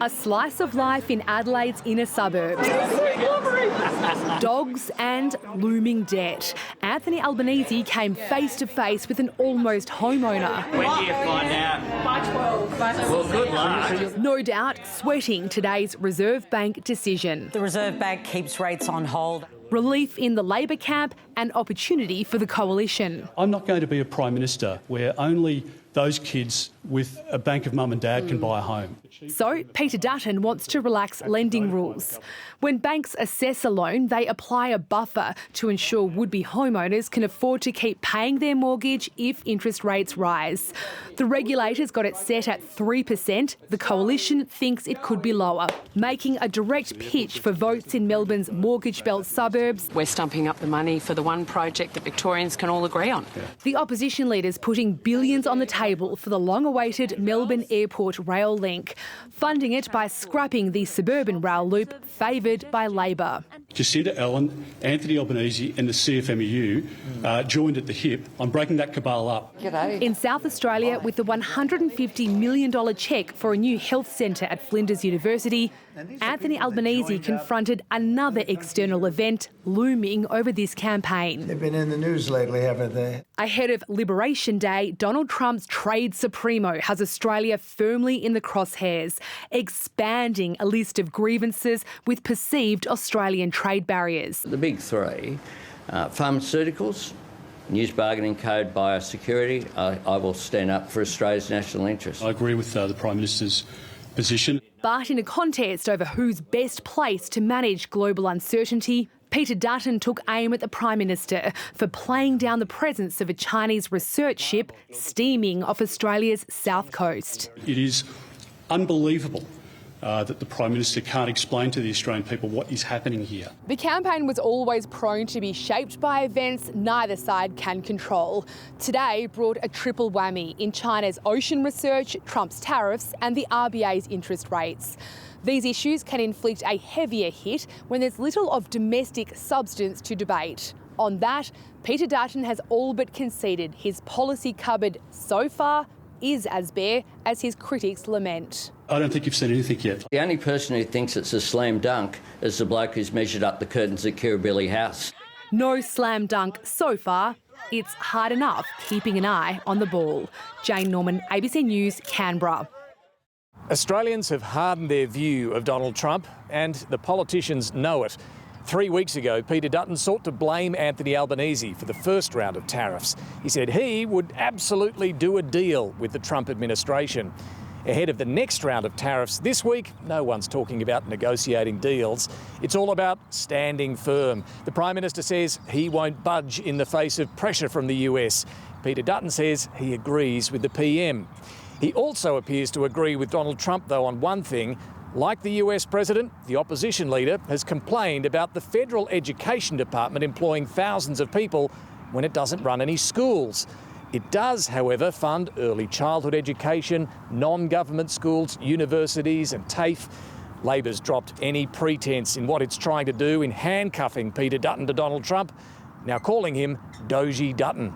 A slice of life in Adelaide's inner suburbs. Dogs and looming debt. Anthony Albanese came face to face with an almost homeowner. When do you find out? By 12. Well, good luck. No doubt sweating today's Reserve Bank decision. The Reserve Bank keeps rates on hold. Relief in the Labor camp and opportunity for the coalition. I'm not going to be a Prime Minister where only those kids with a bank of mum and dad can buy a home. So Peter Dutton wants to relax lending rules. When banks assess a loan, they apply a buffer to ensure would-be homeowners can afford to keep paying their mortgage if interest rates rise. The regulator's got it set at 3%. The coalition thinks it could be lower, making a direct pitch for votes in Melbourne's mortgage belt suburbs. We're stumping up the money for the one project that Victorians can all agree on. The opposition leaders putting billions on the table for the long-awaited Melbourne Airport rail link, funding it by scrapping the suburban rail loop favoured by Labor. Jacinta Allen, Anthony Albanese and the CFMEU joined at the hip on breaking that cabal up. In South Australia, with the $150 million cheque for a new health centre at Flinders University, Anthony Albanese confronted another external event looming over this campaign. They've been in the news lately, haven't they? Ahead of Liberation Day, Donald Trump's trade supremo has Australia firmly in the crosshairs, expanding a list of grievances with perceived Australian trade barriers. The big three, pharmaceuticals, news bargaining code, biosecurity. I will stand up for Australia's national interest. I agree with the Prime Minister's position. But in a contest over who's best placed to manage global uncertainty, Peter Dutton took aim at the Prime Minister for playing down the presence of a Chinese research ship steaming off Australia's south coast. It is unbelievable that the Prime Minister can't explain to the Australian people what is happening here. The campaign was always prone to be shaped by events neither side can control. Today brought a triple whammy in China's ocean research, Trump's tariffs and the RBA's interest rates. These issues can inflict a heavier hit when there's little of domestic substance to debate. On that, Peter Dutton has all but conceded his policy cupboard so far is as bare as his critics lament. I don't think you've seen anything yet. The only person who thinks it's a slam dunk is the bloke who's measured up the curtains at Kirribilli House. No slam dunk so far. It's hard enough keeping an eye on the ball. Jane Norman, ABC News, Canberra. Australians have hardened their view of Donald Trump, and the politicians know it. 3 weeks ago, Peter Dutton sought to blame Anthony Albanese for the first round of tariffs. He said he would absolutely do a deal with the Trump administration. Ahead of the next round of tariffs this week, no one's talking about negotiating deals. It's all about standing firm. The Prime Minister says he won't budge in the face of pressure from the US. Peter Dutton says he agrees with the PM. He also appears to agree with Donald Trump, though, on one thing. Like the US president, the opposition leader has complained about the federal education department employing thousands of people when it doesn't run any schools. It does, however, fund early childhood education, non-government schools, universities and TAFE. Labor's dropped any pretense in what it's trying to do in handcuffing Peter Dutton to Donald Trump, now calling him Doji Dutton.